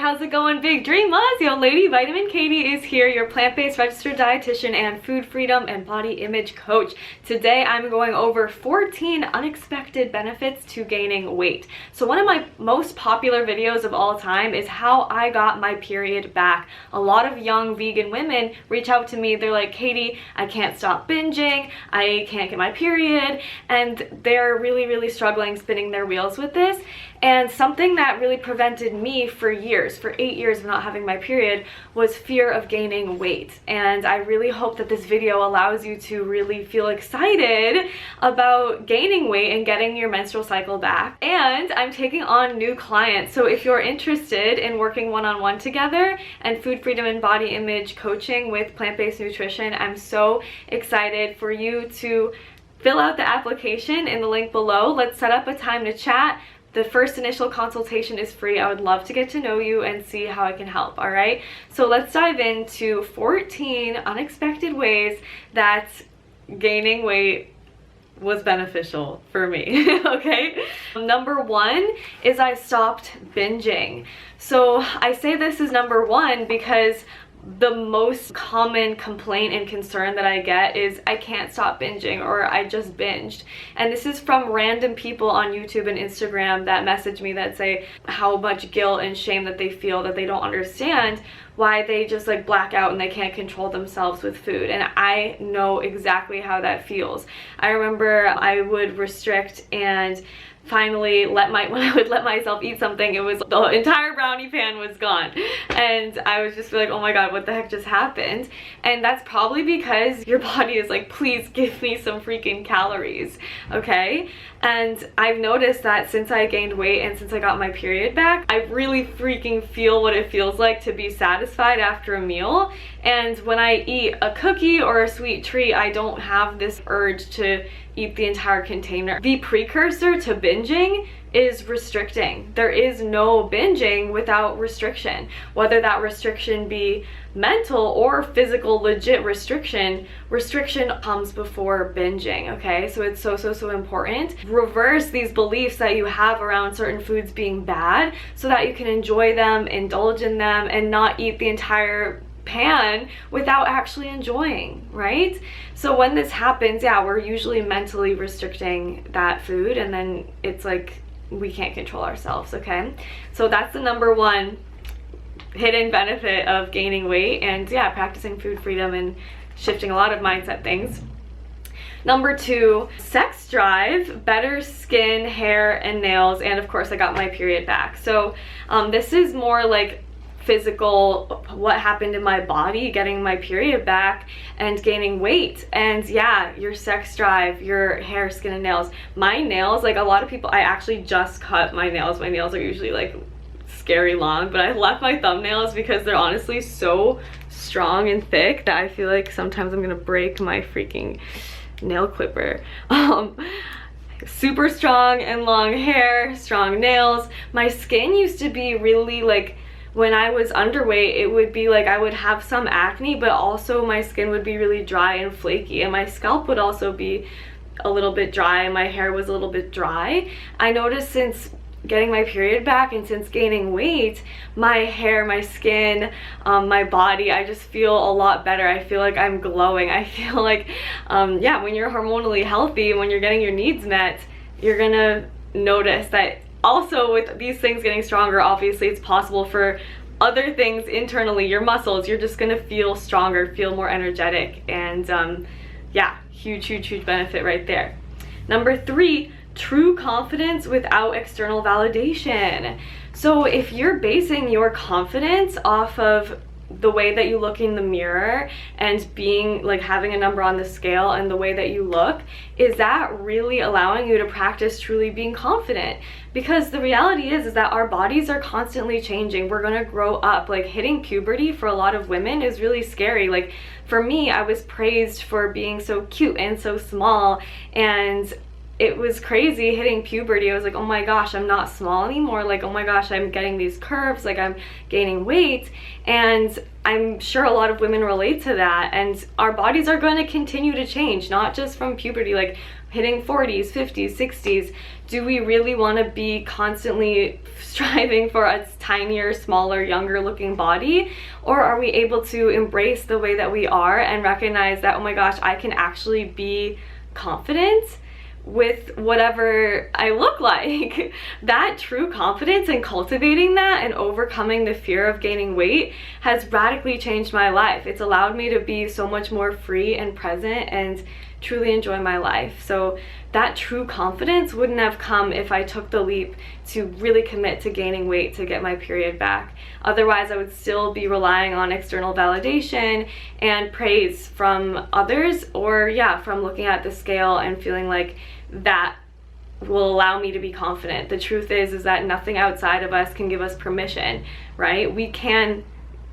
how's it going, Big Dreamers? Yo, Lady Vitamin Katie is here, your plant-based registered dietitian and food freedom and body image coach. Today I'm going over 14 unexpected benefits to gaining weight. So one of my most popular videos of all time is how I got my period back. A lot of young vegan women reach out to me, they're like, Katie, I can't stop binging, I can't get my period, and they're really struggling spinning their wheels with this. And something that really prevented me for years, for 8 years of not having my period, was fear of gaining weight. And I really hope that this video allows you to really feel excited about gaining weight and getting your menstrual cycle back. And I'm taking on new clients. So if you're interested in working one-on-one together and food freedom and body image coaching with plant-based nutrition, I'm so excited for you to fill out the application in the link below. Let's set up a time to chat. The first initial consultation is free. I would love to get to know you and see how I can help, all right? So let's dive into 14 unexpected ways that gaining weight was beneficial for me, okay? Number one is I stopped binging. So I say this is number one because the most common complaint and concern that I get is I can't stop binging, or I just binged. And this is from random people on YouTube and Instagram that message me that say how much guilt and shame that they feel, that they don't understand why they just like black out and they can't control themselves with food. And I know exactly how that feels. I remember I would restrict and finally when I would let myself eat something, it was the entire brownie pan was gone, and I was just like, oh my god, what the heck just happened? And that's probably because your body is like, please give me some freaking calories, okay? And I've noticed that since I gained weight and since I got my period back, I really freaking feel what it feels like to be satisfied after a meal. And when I eat a cookie or a sweet treat, I don't have this urge to eat the entire container. The precursor to binging is restricting. There is no binging without restriction. Whether that restriction be mental or physical, legit restriction, restriction comes before binging, okay? So it's so important. Reverse these beliefs that you have around certain foods being bad so that you can enjoy them, indulge in them, and not eat the entire pan without actually enjoying, right? So when this happens, yeah, we're usually mentally restricting that food, and then it's like we can't control ourselves, okay? So that's the number one hidden benefit of gaining weight and, yeah, practicing food freedom and shifting a lot of mindset things. Number two, sex drive, better skin, hair, and nails, and of course I got my period back. So this is more like physical, what happened in my body getting my period back and gaining weight. And yeah, your sex drive, your hair, skin, and nails. My nails, like a lot of people, I actually just cut my nails. My nails are usually like scary long, but I left my thumbnails because they're honestly so strong and thick that I feel like sometimes I'm gonna break my freaking nail clipper. Super strong and long hair, strong nails. My skin used to be really like, when I was underweight, it would be like I would have some acne, but also my skin would be really dry and flaky, and my scalp would also be a little bit dry, and my hair was a little bit dry. I noticed since getting my period back and since gaining weight, my hair, my skin, my body, I just feel a lot better. I feel like I'm glowing. I feel like, yeah, when you're hormonally healthy, when you're getting your needs met, you're gonna notice that. Also, with these things getting stronger, obviously it's possible for other things internally, your muscles, you're just gonna feel stronger, feel more energetic, and yeah, huge benefit right there. Number three, true confidence without external validation. So if you're basing your confidence off of the way that you look in the mirror and being like having a number on the scale and the way that you look, is that really allowing you to practice truly being confident? Because the reality is that our bodies are constantly changing. We're gonna grow up. Like hitting puberty for a lot of women is really scary. Like for me, I was praised for being so cute and so small, and it was crazy hitting puberty. I was like, oh my gosh, I'm not small anymore. Like, oh my gosh, I'm getting these curves, like I'm gaining weight. And I'm sure a lot of women relate to that. And our bodies are going to continue to change, not just from puberty, like hitting 40s, 50s, 60s. Do we really want to be constantly striving for a tinier, smaller, younger looking body? Or are we able to embrace the way that we are and recognize that, oh my gosh, I can actually be confident with whatever I look like? That true confidence and cultivating that and overcoming the fear of gaining weight has radically changed my life. It's allowed me to be so much more free and present and truly enjoy my life. So that true confidence wouldn't have come if I took the leap to really commit to gaining weight to get my period back. Otherwise, I would still be relying on external validation and praise from others, or from looking at the scale and feeling like that will allow me to be confident. The truth is that nothing outside of us can give us permission, right? We can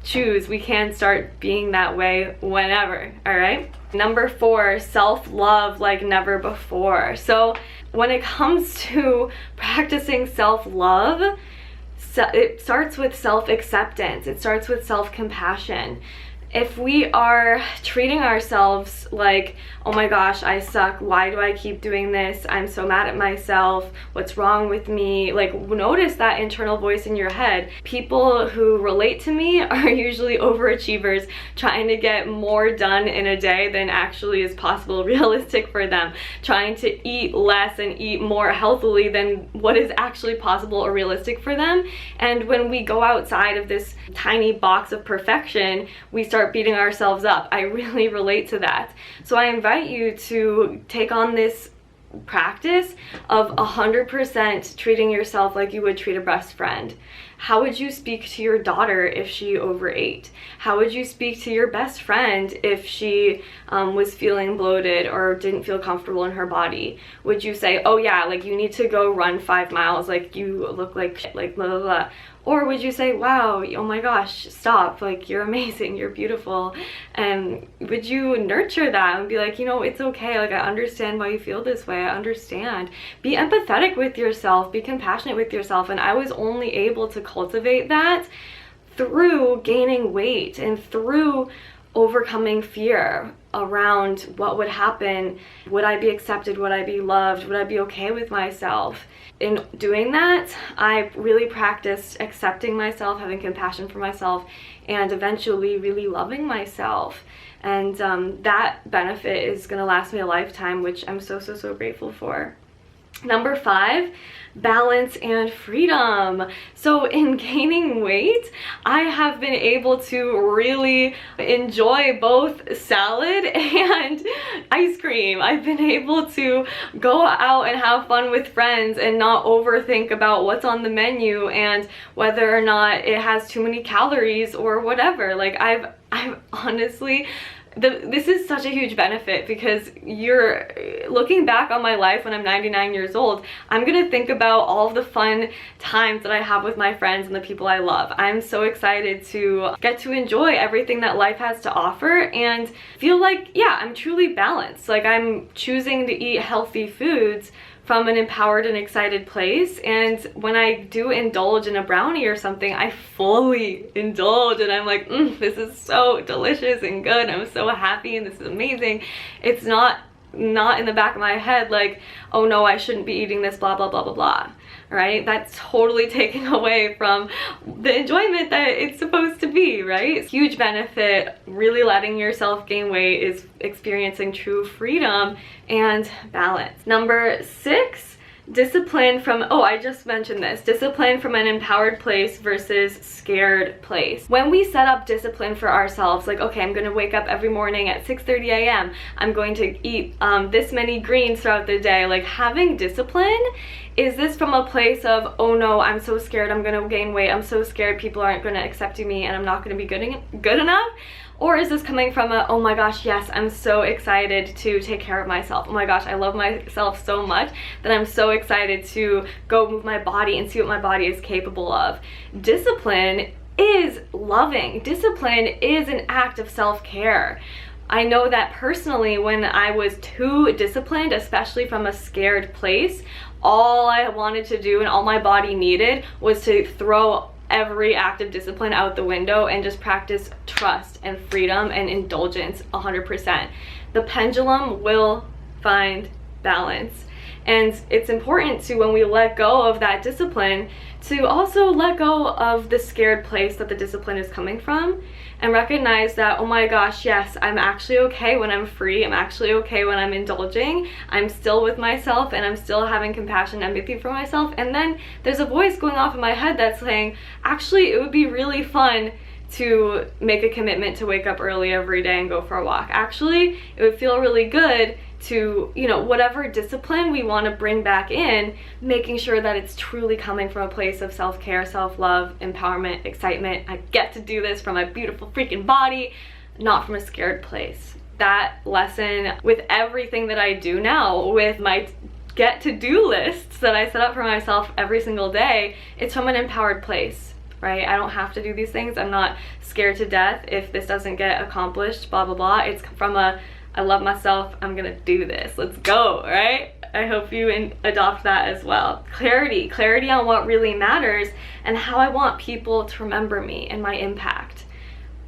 choose, we can start being that way whenever. All right. Number 4, self-love like never before. So when it comes to practicing self-love, it starts with self-acceptance. It starts with self-compassion. If we are treating ourselves like, oh my gosh, I suck, why do I keep doing this, I'm so mad at myself, what's wrong with me, like notice that internal voice in your head. People who relate to me are usually overachievers trying to get more done in a day than actually is possible, realistic for them, trying to eat less and eat more healthily than what is actually possible or realistic for them. And when we go outside of this tiny box of perfection, we start beating ourselves up. I really relate to that. So I invite you to take on this practice of 100% treating yourself like you would treat a best friend. How would you speak to your daughter if she overate? How would you speak to your best friend if she was feeling bloated or didn't feel comfortable in her body? Would you say, oh yeah, like you need to go run 5 miles, like you look like shit, like blah blah blah? Or would you say, wow, oh my gosh, stop, like you're amazing, you're beautiful? And would you nurture that and be like, you know, it's okay, like I understand why you feel this way, I understand. Be empathetic with yourself, be compassionate with yourself. And I was only able to cultivate that through gaining weight and through overcoming fear around what would happen. Would I be accepted? Would I be loved? Would I be okay with myself? In doing that, I really practiced accepting myself, having compassion for myself, and eventually really loving myself. And that benefit is going to last me a lifetime, which I'm so grateful for. Number 5, balance and freedom. So in gaining weight, I have been able to really enjoy both salad and ice cream. I've been able to go out and have fun with friends and not overthink about what's on the menu and whether or not it has too many calories or whatever. Like I've honestly, this is such a huge benefit, because you're looking back on my life when I'm 99 years old, I'm gonna think about all of the fun times that I have with my friends and the people I love. I'm so excited to get to enjoy everything that life has to offer and feel like, yeah, I'm truly balanced. Like I'm choosing to eat healthy foods from an empowered and excited place. And when I do indulge in a brownie or something, I fully indulge and I'm like, this is so delicious and good. I'm so happy and this is amazing. It's not in the back of my head like, oh no, I shouldn't be eating this, blah, blah, blah, blah, blah. Right? That's totally taken away from the enjoyment that it's supposed to be, right? Huge benefit, really letting yourself gain weight, is experiencing true freedom and balance. Number 6, discipline from, oh, I just mentioned this, discipline from an empowered place versus scared place. When we set up discipline for ourselves, like, okay, I'm gonna wake up every morning at 6:30 a.m. I'm going to eat this many greens throughout the day. Like having discipline, is this from a place of, oh no, I'm so scared I'm gonna gain weight, I'm so scared people aren't gonna accept me and I'm not gonna be good enough? Or is this coming from a, oh my gosh, yes, I'm so excited to take care of myself. Oh my gosh, I love myself so much that I'm so excited to go move my body and see what my body is capable of. Discipline is loving. Discipline is an act of self-care. I know that personally, when I was too disciplined, especially from a scared place, all I wanted to do and all my body needed was to throw every act of discipline out the window and just practice trust and freedom and indulgence 100%. The pendulum will find balance. And it's important to, when we let go of that discipline, to also let go of the scared place that the discipline is coming from, and recognize that, oh my gosh, yes, I'm actually okay when I'm free. I'm actually okay when I'm indulging. I'm still with myself, and I'm still having compassion and empathy for myself. And then there's a voice going off in my head that's saying, actually, it would be really fun to make a commitment to wake up early every day and go for a walk. Actually, it would feel really good to, you know, whatever discipline we want to bring back in, making sure that it's truly coming from a place of self-care, self-love, empowerment, excitement. I get to do this from my beautiful freaking body, not from a scared place. That lesson with everything that I do now, with my get to do lists that I set up for myself every single day, it's from an empowered place, right? I don't have to do these things. I'm not scared to death if this doesn't get accomplished, blah, blah, blah. It's from a, I love myself, I'm gonna do this, let's go, right? I hope you adopt that as well. Clarity on what really matters and how I want people to remember me and my impact.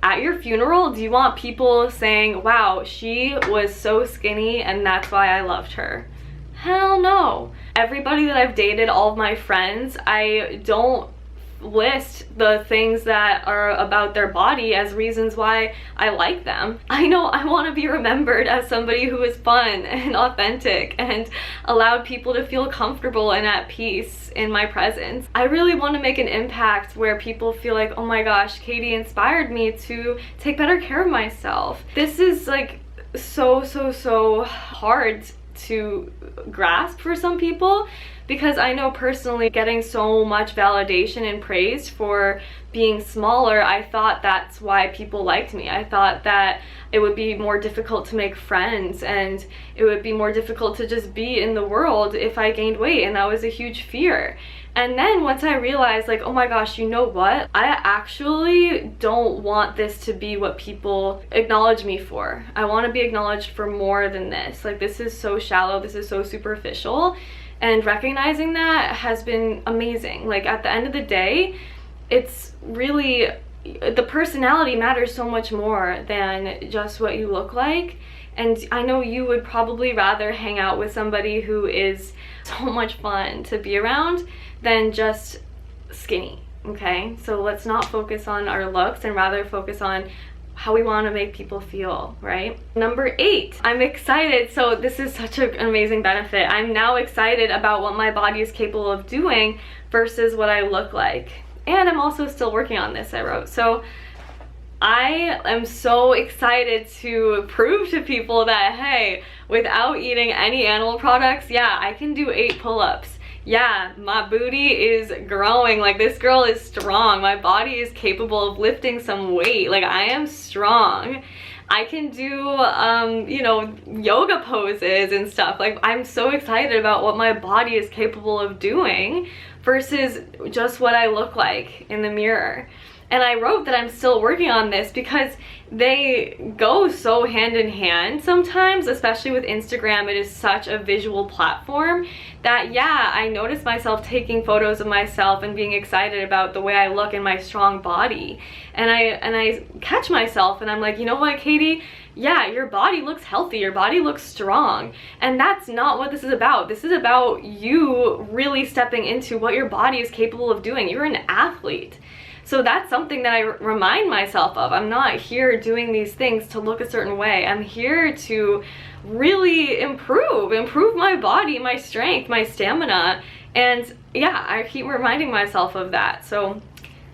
At your funeral, do you want people saying, wow, she was so skinny and that's why I loved her? Hell no. Everybody that I've dated, all of my friends, I don't list the things that are about their body as reasons why I like them. I know I want to be remembered as somebody who is fun and authentic and allowed people to feel comfortable and at peace in my presence. I really want to make an impact where people feel like, oh my gosh, Katie inspired me to take better care of myself. This is like so hard to grasp for some people, because I know personally, getting so much validation and praise for being smaller, I thought that's why people liked me. I thought that it would be more difficult to make friends and it would be more difficult to just be in the world if I gained weight, and that was a huge fear. And then once I realized, like, oh my gosh, you know what? I actually don't want this to be what people acknowledge me for. I want to be acknowledged for more than this. Like, this is so shallow, this is so superficial. And recognizing that has been amazing. Like, at the end of the day, it's really, the personality matters so much more than just what you look like. And I know you would probably rather hang out with somebody who is so much fun to be around than just skinny, okay? So let's not focus on our looks and rather focus on how we want to make people feel, right? Number 8, I'm excited. So this is such an amazing benefit. I'm now excited about what my body is capable of doing versus what I look like. And I'm also still working on this, I wrote. So I am so excited to prove to people that, hey, without eating any animal products, yeah, I can do 8 pull-ups. Yeah, my booty is growing. Like, this girl is strong. My body is capable of lifting some weight. Like, I am strong. I can do, you know, yoga poses and stuff. Like, I'm so excited about what my body is capable of doing versus just what I look like in the mirror. And I wrote that I'm still working on this because they go so hand in hand sometimes, especially with Instagram. It is such a visual platform that, yeah, I notice myself taking photos of myself and being excited about the way I look in my strong body. And I catch myself and I'm like, you know what, Katie? Yeah, your body looks healthy, your body looks strong. And that's not what this is about. This is about you really stepping into what your body is capable of doing. You're an athlete. So that's something that I remind myself of. I'm not here doing these things to look a certain way. I'm here to really improve my body, my strength, my stamina. And yeah, I keep reminding myself of that. So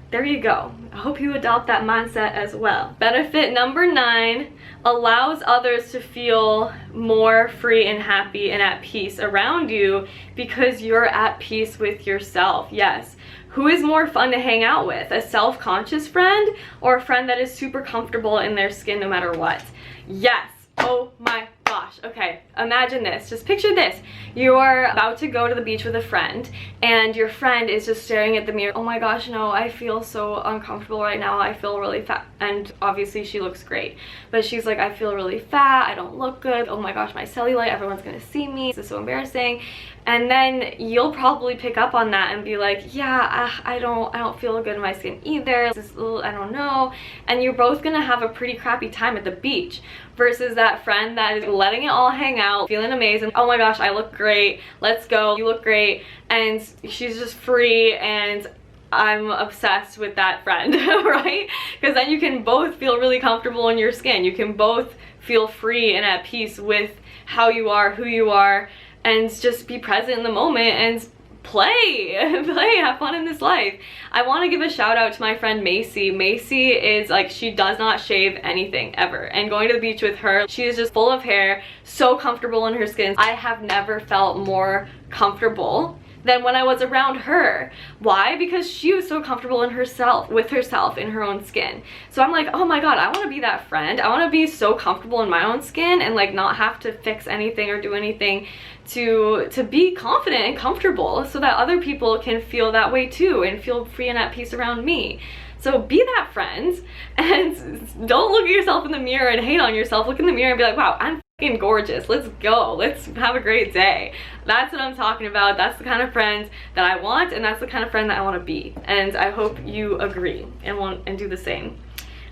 there you go. I hope you adopt that mindset as well. Benefit number 9, allows others to feel more free and happy and at peace around you because you're at peace with yourself. Yes. Who is more fun to hang out with? A self-conscious friend or a friend that is super comfortable in their skin no matter what? Yes. Oh my gosh, okay, imagine this, just picture this. You're about to go to the beach with a friend, and your friend is just staring at the mirror. Oh my gosh, no, I feel so uncomfortable right now, I feel really fat. And obviously she looks great, but she's like, I feel really fat, I don't look good, oh my gosh, my cellulite, everyone's gonna see me, this is so embarrassing. And then you'll probably pick up on that and be like, yeah, I don't feel good in my skin either, this is, I don't know. And you're both gonna have a pretty crappy time at the beach, versus that friend that is letting it all hang out, feeling amazing. Oh my gosh, I look great, let's go, you look great. And she's just free, and I'm obsessed with that friend, right? Because then you can both feel really comfortable in your skin. You can both feel free and at peace with how you are, who you are, and just be present in the moment and play, have fun in this life. I want to give a shout out to my friend Macy. Macy is like, she does not shave anything ever, and going to the beach with her, she is just full of hair, so comfortable in her skin. I have never felt more comfortable than when I was around her. Why? Because she was so comfortable in herself, with herself, in her own skin. So I'm like, oh my god, I want to be that friend. I want to be so comfortable in my own skin and like not have to fix anything or do anything to be confident and comfortable, so that other people can feel that way too and feel free and at peace around me. So be that friend, and don't look at yourself in the mirror and hate on yourself. Look in the mirror and be like, wow, I'm fucking gorgeous, let's go, let's have a great day. That's what I'm talking about. That's the kind of friend that I want, and that's the kind of friend that I want to be, and I hope you agree and do the same.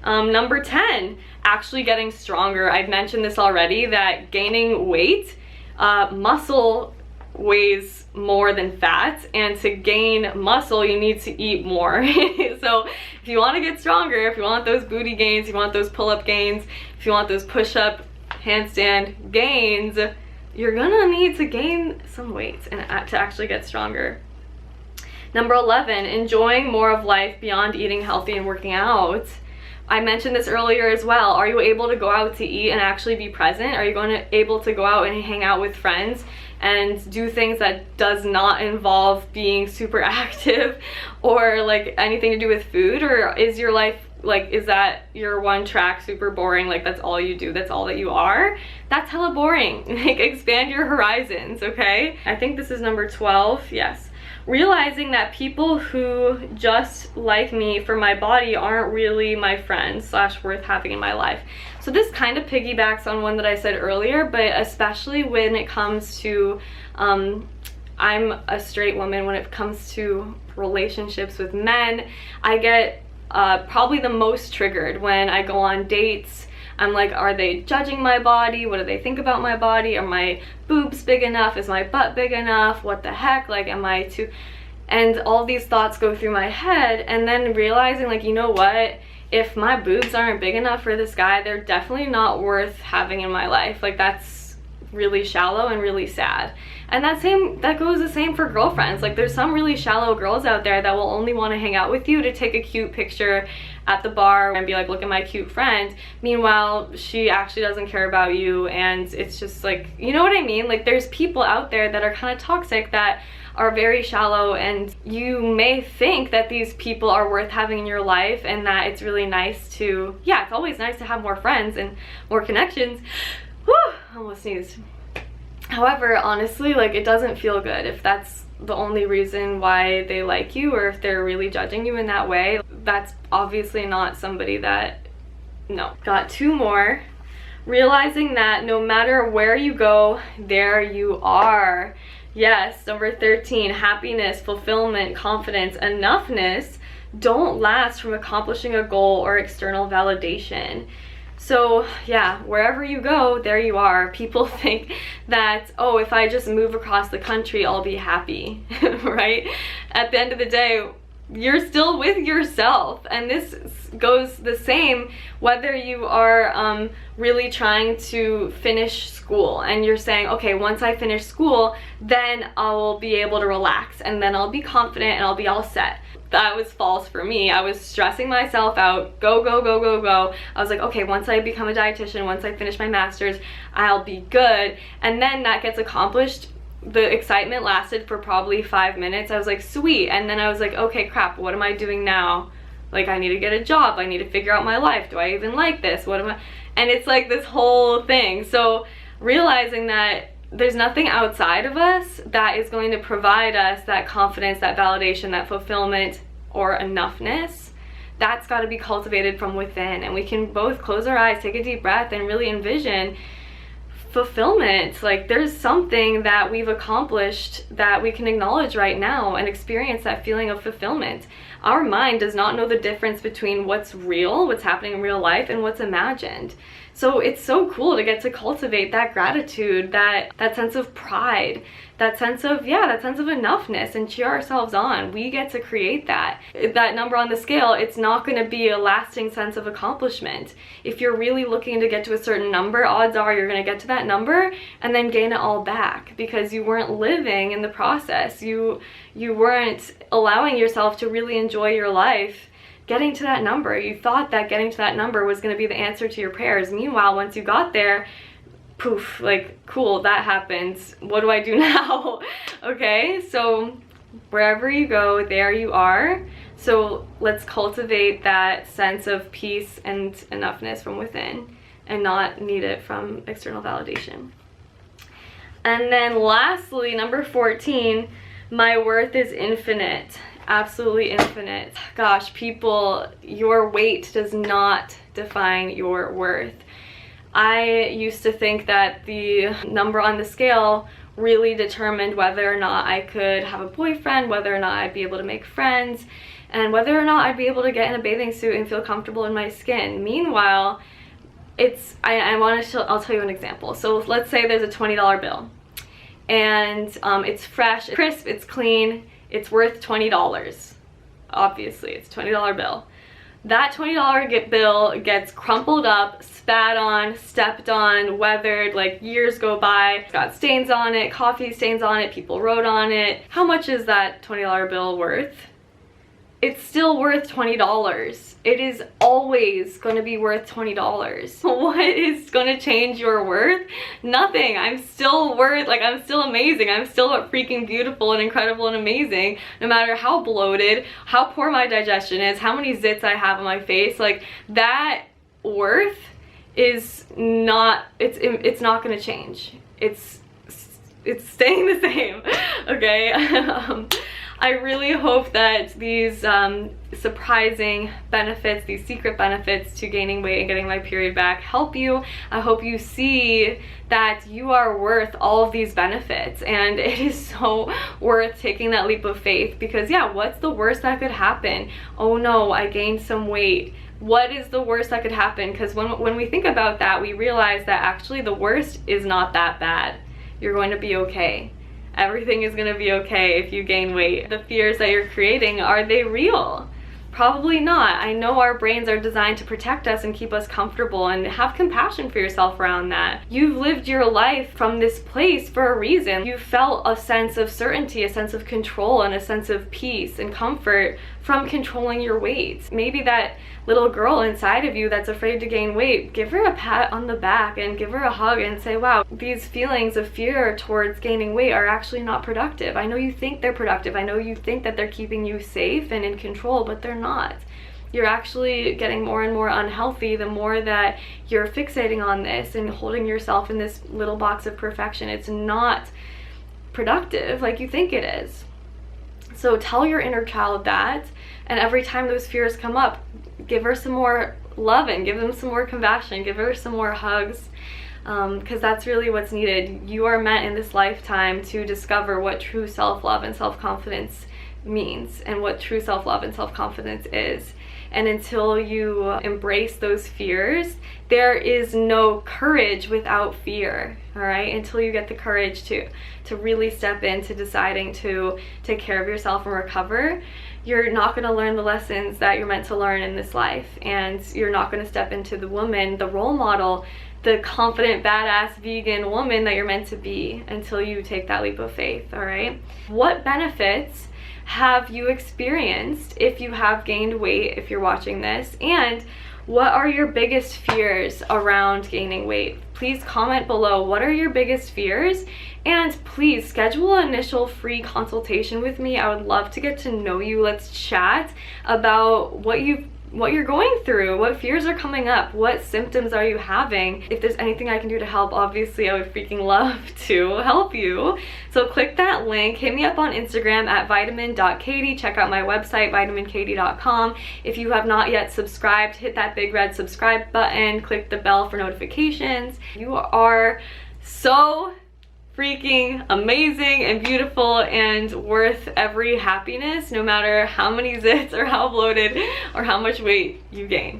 Number 10, actually getting stronger. I've mentioned this already, that gaining weight, muscle weighs more than fat, and to gain muscle you need to eat more. So if you want to get stronger, if you want those booty gains, you want those pull-up gains, if you want those push-up, handstand gains, you're gonna need to gain some weight and to actually get stronger. Number 11, enjoying more of life beyond eating healthy and working out. I mentioned this earlier as well. Are you able to go out to eat and actually be present? Are you able to go out and hang out with friends and do things that does not involve being super active or like anything to do with food? Or is your life like, is that your one track, super boring, like that's all you do, that's all that you are? That's hella boring. Like, expand your horizons, okay? I think this is number 12, yes. Realizing that people who just like me for my body aren't really my friends / worth having in my life. So this kind of piggybacks on one that I said earlier, but especially when it comes to, I'm a straight woman, when it comes to relationships with men, I get probably the most triggered when I go on dates. I'm like, are they judging my body? What do they think about my body? Are my boobs big enough? Is my butt big enough? What the heck? Like, am I too... And all these thoughts go through my head, and then realizing, like, you know what? If my boobs aren't big enough for this guy, they're definitely not worth having in my life. Like, that's really shallow and really sad. And that goes the same for girlfriends. Like, there's some really shallow girls out there that will only want to hang out with you to take a cute picture at the bar and be like, look at my cute friend. Meanwhile, she actually doesn't care about you, and it's just like, you know what I mean? Like, there's people out there that are kind of toxic, that are very shallow, and you may think that these people are worth having in your life, and that it's really nice to, yeah, it's always nice to have more friends and more connections. Whew, almost sneezed. However, honestly, like, it doesn't feel good if that's the only reason why they like you, or if they're really judging you in that way. That's obviously not somebody that, no. Got 2 more. Realizing that no matter where you go, there you are. Yes, number 13, happiness, fulfillment, confidence, enoughness don't last from accomplishing a goal or external validation. So yeah, wherever you go, there you are. People think that, oh, if I just move across the country, I'll be happy, right? At the end of the day, you're still with yourself, and this goes the same whether you are really trying to finish school and you're saying, okay, once I finish school, then I'll be able to relax, and then I'll be confident and I'll be all set. That was false for me. I was stressing myself out, go, go, go, go, go. I was like, okay, once I become a dietitian, once I finish my master's, I'll be good. And then that gets accomplished. The excitement lasted for probably 5 minutes. I was like, sweet. And then I was like, okay, crap, what am I doing now? Like, I need to get a job. I need to figure out my life. Do I even like this? What am I? And it's like this whole thing. So realizing that there's nothing outside of us that is going to provide us that confidence, that validation, that fulfillment, or enoughness. That's got to be cultivated from within. And we can both close our eyes, take a deep breath, and really envision fulfillment. Like, there's something that we've accomplished that we can acknowledge right now and experience that feeling of fulfillment. Our mind does not know the difference between what's real, what's happening in real life, and what's imagined. So it's so cool to get to cultivate that gratitude, that sense of pride, that sense of enoughness, and cheer ourselves on. We get to create that number on the scale. It's not going to be a lasting sense of accomplishment. If you're really looking to get to a certain number, odds are you're going to get to that number and then gain it all back, because you weren't living in the process. You weren't allowing yourself to really enjoy your life getting to that number. You thought that getting to that number was going to be the answer to your prayers. Meanwhile, once you got there, poof, like, cool, that happens. What do I do now? Okay, so wherever you go, there you are. So let's cultivate that sense of peace and enoughness from within and not need it from external validation. And then lastly, number 14, my worth is infinite. Absolutely infinite. Gosh, people, your weight does not define your worth. I used to think that the number on the scale really determined whether or not I could have a boyfriend, whether or not I'd be able to make friends, and whether or not I'd be able to get in a bathing suit and feel comfortable in my skin. Meanwhile, I'll tell you an example. So let's say there's a $20 bill, and it's fresh, it's crisp, it's clean, it's worth $20. Obviously, it's a $20 bill. That $20 bill gets crumpled up, spat on, stepped on, weathered, like years go by. It's got stains on it, coffee stains on it, people wrote on it. How much is that $20 bill worth? It's still worth $20. It is always going to be worth $20. What is going to change your worth? Nothing. I'm still I'm still amazing. I'm still freaking beautiful and incredible and amazing, no matter how bloated, how poor my digestion is, how many zits I have on my face. Like, that worth is not, it's not going to change. It's staying the same. Okay. I really hope that these surprising benefits, these secret benefits to gaining weight and getting my period back help you. I hope you see that you are worth all of these benefits, and it is so worth taking that leap of faith, because yeah, what's the worst that could happen? Oh no, I gained some weight. What is the worst that could happen? Because when we think about that, we realize that actually the worst is not that bad. You're going to be okay. Everything is going to be okay if you gain weight. The fears that you're creating, are they real? Probably not. I know our brains are designed to protect us and keep us comfortable, and have compassion for yourself around that. You've lived your life from this place for a reason. You felt a sense of certainty, a sense of control, and a sense of peace and comfort from controlling your weight. Maybe that little girl inside of you that's afraid to gain weight, give her a pat on the back and give her a hug and say, wow, these feelings of fear towards gaining weight are actually not productive. I know you think they're productive. I know you think that they're keeping you safe and in control, but they're not. You're actually getting more and more unhealthy the more that you're fixating on this and holding yourself in this little box of perfection. It's not productive like you think it is. So tell your inner child that, and every time those fears come up, give her some more love and give them some more compassion, give her some more hugs, because that's really what's needed. You are meant in this lifetime to discover what true self-love and self-confidence means, and what true self-love and self-confidence is. And until you embrace those fears, there is no courage without fear, all right? Until you get the courage to really step into deciding to take care of yourself and recover, you're not going to learn the lessons that you're meant to learn in this life. And you're not going to step into the woman, the role model, the confident, badass, vegan woman that you're meant to be until you take that leap of faith, all right? What benefits have you experienced if you have gained weight, if you're watching this? And what are your biggest fears around gaining weight? Please comment below. What are your biggest fears? And please schedule an initial free consultation with me. I would love to get to know you. Let's chat about what you've what you're going through, what fears are coming up, what symptoms are you having. If there's anything I can do to help, obviously I would freaking love to help you. So click that link, hit me up on Instagram at vitamin.katie, check out my website vitaminkatie.com. If you have not yet subscribed, hit that big red subscribe button, click the bell for notifications. You are so freaking amazing and beautiful and worth every happiness, no matter how many zits or how bloated or how much weight you gain.